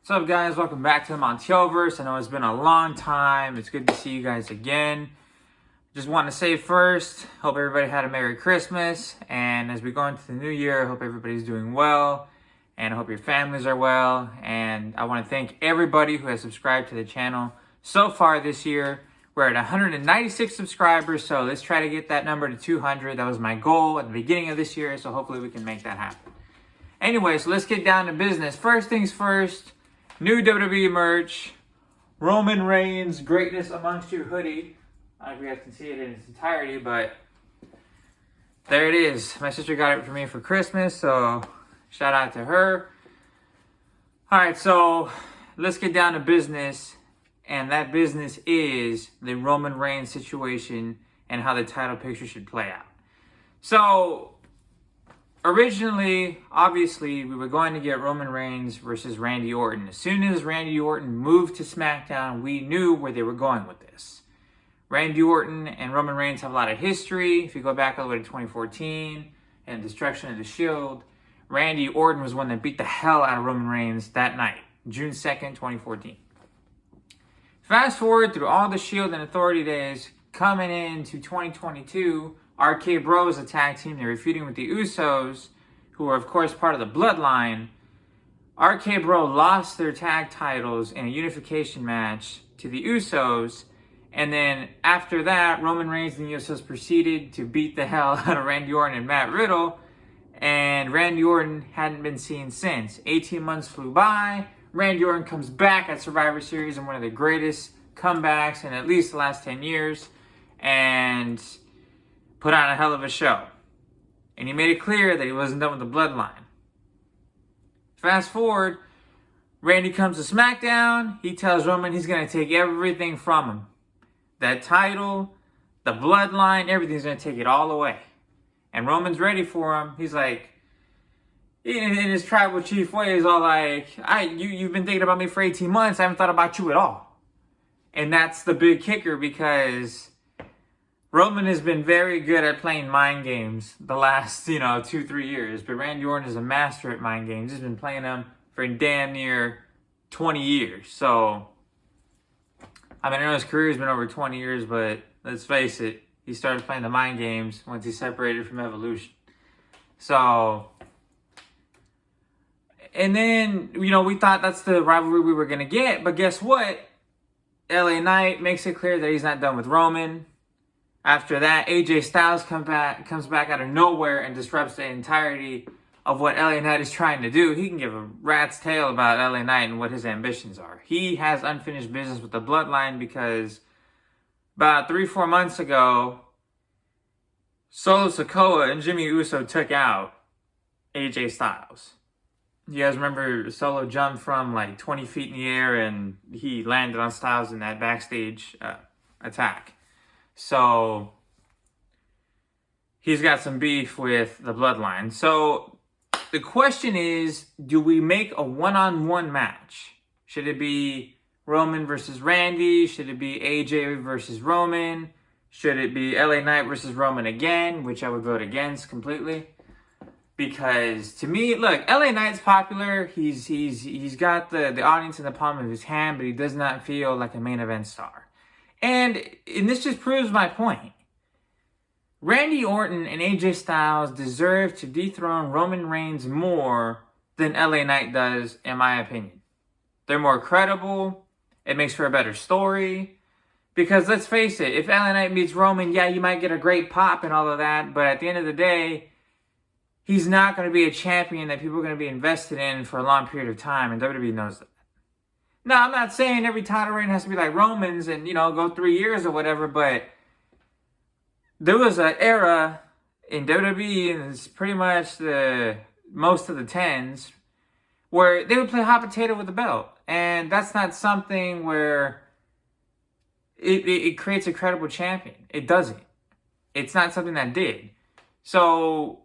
What's up, guys? Welcome back to the Montielverse. I know it's been a long time. It's good to see you guys again. Just want to say first, hope everybody had a Merry Christmas. And as we go into the new year, I hope everybody's doing well. And I hope your families are well. And I want to thank everybody who has subscribed to the channel so far this year. We're at 196 subscribers, so let's try to get that number to 200. That was my goal at the beginning of this year, so hopefully we can make that happen. Anyway, so let's get down to business. First things first. New WWE merch, Roman Reigns, Greatness Amongst You hoodie. I don't know if you guys can see it in its entirety, but there it is. My sister got it for me for Christmas, so shout out to her. All right, so let's get down to business, and that business is the Roman Reigns situation and how the title picture should play out. So originally, obviously, we were going to get Roman Reigns versus Randy Orton. As soon as Randy Orton moved to SmackDown, we knew where they were going with this. Randy Orton and Roman Reigns have a lot of history. If you go back all the way to 2014 and Destruction of the Shield, Randy Orton was the one that beat the hell out of Roman Reigns that night, June 2nd, 2014. Fast forward through all the Shield and Authority days, coming into 2022, RK Bro is a tag team. They're feuding with the Usos, who are, of course, part of the Bloodline. RK Bro lost their tag titles in a unification match to the Usos. And then after that, Roman Reigns and the Usos proceeded to beat the hell out of Randy Orton and Matt Riddle. And Randy Orton hadn't been seen since. 18 months flew by. Randy Orton comes back at Survivor Series in one of the greatest comebacks in at least the last 10 years. And put on a hell of a show. And he made it clear that he wasn't done with the Bloodline. Fast forward, Randy comes to SmackDown. He tells Roman he's going to take everything from him. That title, the Bloodline, everything's going to take it all away. And Roman's ready for him. He's like, in his tribal chief way, he's all like, you've been thinking about me for 18 months. I haven't thought about you at all. And that's the big kicker, because Roman has been very good at playing mind games the last, 2-3 years. But Randy Orton is a master at mind games. He's been playing them for damn near 20 years. So, I know his career has been over 20 years, but let's face it, he started playing the mind games once he separated from Evolution. So, and then, we thought that's the rivalry we were going to get. But guess what? LA Knight makes it clear that he's not done with Roman. After that, AJ Styles comes back out of nowhere and disrupts the entirety of what LA Knight is trying to do. He can give a rat's tail about LA Knight and what his ambitions are. He has unfinished business with the Bloodline because about 3-4 months ago, Solo Sikoa and Jimmy Uso took out AJ Styles. You guys remember Solo jumped from like 20 feet in the air and he landed on Styles in that backstage attack. So he's got some beef with the Bloodline. So the question is, do we make a one-on-one match? Should it be Roman versus Randy? Should it be AJ versus Roman? Should it be LA Knight versus Roman again, which I would vote against completely? Because to me, look, LA Knight's popular. He's got the audience in the palm of his hand, but he does not feel like a main event star. And this just proves my point. Randy Orton and AJ Styles deserve to dethrone Roman Reigns more than LA Knight does, in my opinion. They're more credible. It makes for a better story. Because let's face it, if LA Knight meets Roman, yeah, you might get a great pop and all of that. But at the end of the day, he's not going to be a champion that people are going to be invested in for a long period of time. And WWE knows that. Now, I'm not saying every title reign has to be like Roman's and, go 3 years or whatever, but there was an era in WWE, and it's pretty much most of the 10s, where they would play hot potato with the belt. And that's not something where it creates a credible champion. It doesn't. It's not something that did. So,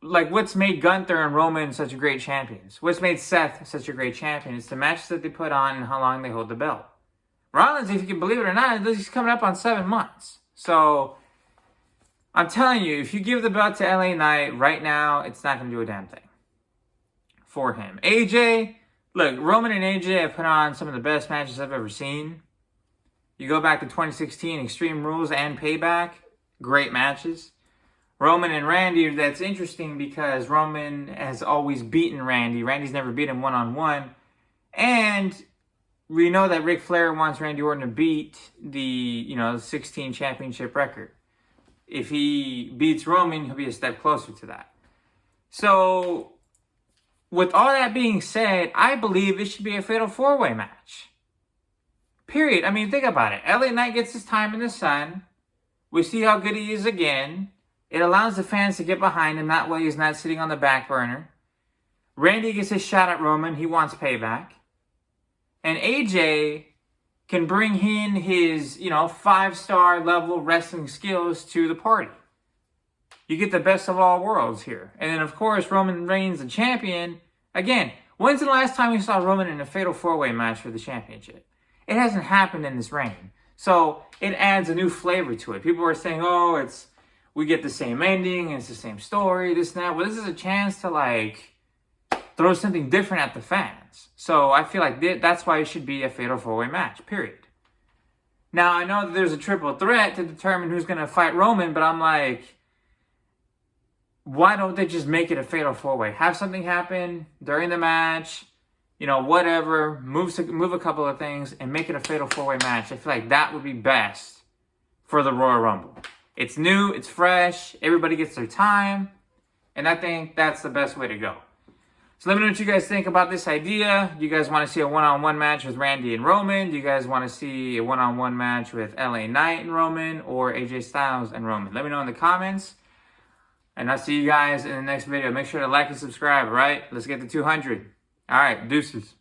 like, what's made Gunther and Roman such great champions? What's made Seth such a great champion? It's the matches that they put on and how long they hold the belt. Rollins, if you can believe it or not, he's coming up on 7 months. So, I'm telling you, if you give the belt to LA Knight right now, it's not going to do a damn thing for him. AJ, Look, Roman and AJ have put on some of the best matches I've ever seen. You go back to 2016, Extreme Rules and Payback, great matches. Roman and Randy, that's interesting because Roman has always beaten Randy. Randy's never beat him one-on-one. And we know that Ric Flair wants Randy Orton to beat the 16 championship record. If he beats Roman, he'll be a step closer to that. So, with all that being said, I believe it should be a fatal four-way match. Period. I mean, think about it. LA Knight gets his time in the sun. We see how good he is again. It allows the fans to get behind him. That way he's not sitting on the back burner. Randy gets his shot at Roman. He wants payback. And AJ can bring in his, 5-star level wrestling skills to the party. You get the best of all worlds here. And then, of course, Roman Reigns, the champion. Again, when's the last time we saw Roman in a fatal four-way match for the championship? It hasn't happened in this reign. So it adds a new flavor to it. People are saying, we get the same ending, it's the same story, this and that. Well, this is a chance to, throw something different at the fans. So I feel like that's why it should be a fatal four-way match, period. Now, I know that there's a triple threat to determine who's going to fight Roman, but I'm like, why don't they just make it a fatal four-way? Have something happen during the match, whatever, move a couple of things, and make it a fatal four-way match. I feel like that would be best for the Royal Rumble. It's new, it's fresh, everybody gets their time, and I think that's the best way to go. So let me know what you guys think about this idea. Do you guys want to see a one-on-one match with Randy and Roman? Do you guys want to see a one-on-one match with LA Knight and Roman, or AJ Styles and Roman? Let me know in the comments, and I'll see you guys in the next video. Make sure to like and subscribe, all right? Let's get to 200. All right, deuces.